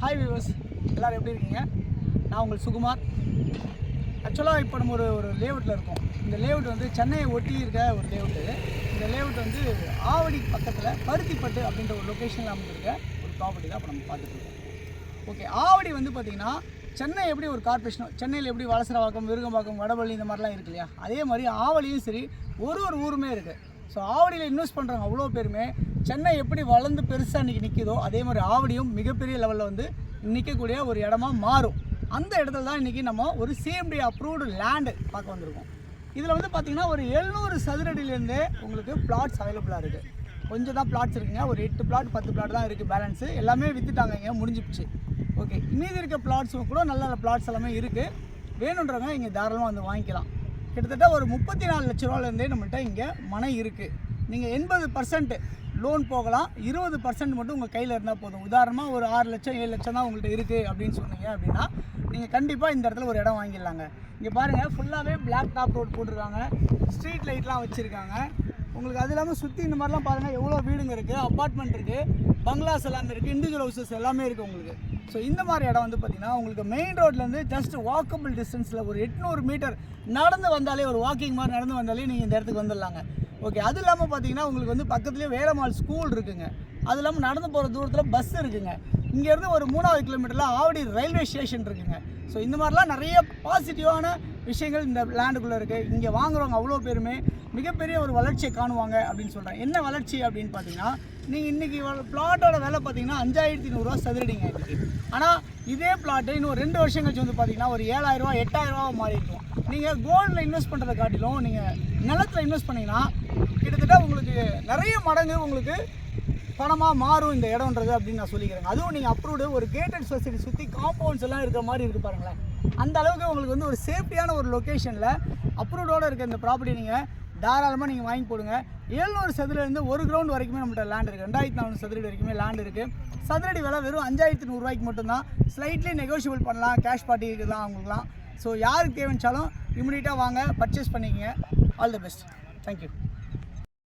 Hi viewers, எல்லோரும் எப்படி இருக்கீங்க? நான் உங்கள் சுகுமார். ஆக்சுவலாக இப்போ நம்ம ஒரு லேஅவுட்டில் இருக்கோம். இந்த லேஅவுட் வந்து சென்னையை ஒட்டி இருக்க ஒரு லேஅவுட்டு. இந்த லேஅவுட் வந்து ஆவடி பக்கத்தில் பருத்திப்பட்டு அப்படின்ற ஒரு லொக்கேஷனில் அமைந்திருக்க ஒரு ப்ராப்பர்ட்டி தான் இப்போ நம்ம பார்த்துட்டு இருக்கோம். ஓகே, ஆவடி வந்து பார்த்திங்கன்னா சென்னை எப்படி ஒரு கார்பரேஷனோ, சென்னையில் எப்படி வலசரவாக்கம், விருகம்பாக்கம், வடபள்ளி இந்த மாதிரிலாம் இருக்கு இல்லையா, அதே மாதிரி ஆவடியும் சரி ஒரு ஊருமே இருக்குது. ஸோ ஆவடியில் இன்வெஸ்ட் பண்ணுறாங்க அவ்வளோ பேருமே. சென்னை எப்படி வளர்ந்து பெருசாக இன்றைக்கி நிற்கிதோ அதே மாதிரி ஆவடியும் மிகப்பெரிய லெவலில் வந்து நிற்கக்கூடிய ஒரு இடமா மாறும். அந்த இடத்துல தான் இன்றைக்கி நம்ம ஒரு சிஎம்டி அப்ரூவ்டு லேண்டு பார்க்க வந்திருக்கோம். இதில் வந்து பார்த்திங்கன்னா ஒரு 700 சதுரடியிலேருந்தே உங்களுக்கு பிளாட்ஸ் அவைலபிளாக இருக்குது. கொஞ்சம் தான் பிளாட்ஸ் இருக்குங்க, ஒரு 8 பிளாட் 10 பிளாட் தான் இருக்குது. பேலன்ஸு எல்லாமே விற்றுட்டாங்க, இங்கே முடிஞ்சிடுச்சு. ஓகே, மீதி இருக்க பிளாட்ஸும் கூட நல்ல நல்ல பிளாட்ஸ் எல்லாமே இருக்குது. வேணுன்றவங்க இங்கே தாராளமாக வந்து வாங்கிக்கலாம். கிட்டத்தட்ட ஒரு 34 லட்ச ரூபாலேருந்தே நம்மள்கிட்ட இங்கே மனை இருக்குது. நீங்கள் 80% லோன் போகலாம், 20% மட்டும் உங்கள் கையில் இருந்தால் போதும். உதாரணமாக ஒரு 6 லட்சம் 7 லட்சம் தான் உங்கள்கிட்ட இருக்குது அப்படின்னு சொன்னீங்க அப்படின்னா நீங்கள் கண்டிப்பாக இந்த இடத்துல ஒரு இடம் வாங்கிடலாங்க. இங்கே பாருங்கள், ஃபுல்லாகவே பிளாக் டாப் ரோட் போட்டிருக்காங்க, ஸ்ட்ரீட் லைட்லாம் வச்சுருக்காங்க. உங்களுக்கு அது இல்லாமல் சுற்றி இந்த மாதிரிலாம் பாருங்கள் எவ்வளோ வீடுங்க இருக்குது, அப்பார்ட்மெண்ட் இருக்குது, பங்களாஸ் எல்லாமே இருக்குது, இண்டிவிஜுவல் ஹவுசஸ் எல்லாமே இருக்குது உங்களுக்கு. ஸோ இந்த மாதிரி இடம் வந்து பார்த்திங்கன்னா உங்களுக்கு மெயின் ரோட்லேருந்து ஜஸ்ட் வாக்கபிள் டிஸ்டன்ஸில் ஒரு 800 மீட்டர் நடந்து வந்தாலே, ஒரு வாக்கிங் மாதிரி நடந்து வந்தாலே நீங்கள் இந்த இடத்துக்கு வந்துடலாங்க. ஓகே, அது இல்லாமல் பார்த்தீங்கன்னா உங்களுக்கு வந்து பக்கத்துலேயே வேலம்மாள் ஸ்கூல் இருக்குங்க. அது இல்லாமல் நடந்து போகிற தூரத்தில் பஸ் இருக்குங்க. இங்கேருந்து ஒரு 3வது கிலோமீட்டரில் ஆவடி ரயில்வே ஸ்டேஷன் இருக்குங்க. ஸோ இந்த மாதிரிலாம் நிறைய பாசிட்டிவான விஷயங்கள் இந்த லேண்டுக்குள்ளே இருக்குது. இங்கே வாங்குறவங்க அவ்வளோ பேருமே மிகப்பெரிய ஒரு வளர்ச்சியை காணுவாங்க அப்படின்னு சொல்கிறேன். என்ன வளர்ச்சி அப்படின்னு பார்த்தீங்கன்னா, நீங்கள் இன்றைக்கி பிளாட்டோட விலை பார்த்தீங்கன்னா 5100 ரூபா சதுரடிங்க இன்றைக்கி. ஆனால் இதே பிளாட்டு இன்னும் 2 வருஷம் கழிச்சு வந்து பார்த்தீங்கன்னா ஒரு 7000 ரூபா 8000 ரூபா மாறி இருக்கும். நீங்கள் கோல்டில் இன்வெஸ்ட் பண்ணுறதை காட்டிலும் நீங்கள் நிலத்தில் இன்வெஸ்ட் பண்ணிங்கன்னா கிட்டத்தட்ட உங்களுக்கு நிறைய மடங்கு உங்களுக்கு பணமாக மாறும் இந்த இடம்ன்றது அப்படின்னு நான் சொல்லிக்கிறேன். அதுவும் நீங்கள் அப்ரூவ்டு ஒரு கேட்டட் சொசைட்டி சுற்றி காம்பவுண்ட்ஸ் எல்லாம் இருக்கிற மாதிரி இருக்குது பாருங்களேன். அந்த அளவுக்கு உங்களுக்கு வந்து ஒரு சேஃப்டியான ஒரு லொக்கேஷனில் அப்ரூவ்டோடு இருக்க இந்த ப்ராப்பர்ட்டி நீங்கள் தாராளமாக நீங்கள் வாங்கி போடுங்க. 700 சதுரடிலேருந்து 1 கிரவுண்ட் வரைக்குமே நம்மகிட்ட லேண்ட் இருக்குது. 2400 சதுரடி வரைக்குமே லேண்ட் இருக்குது. சதுரடி விலை வெறும் 5100 ரூபாய்க்கு மட்டும்தான். ஸ்லைட்லி நெகோஷியபிள் பண்ணலாம், கேஷ் பார்ட்டி இருக்குதான் அவங்களுக்குலாம். ஸோ யாருக்கு தேவைச்சாலும் இமிடியேட்டாக வாங்க, பர்ச்சேஸ் பண்ணிக்கங்க. All the best. தேங்க்யூ.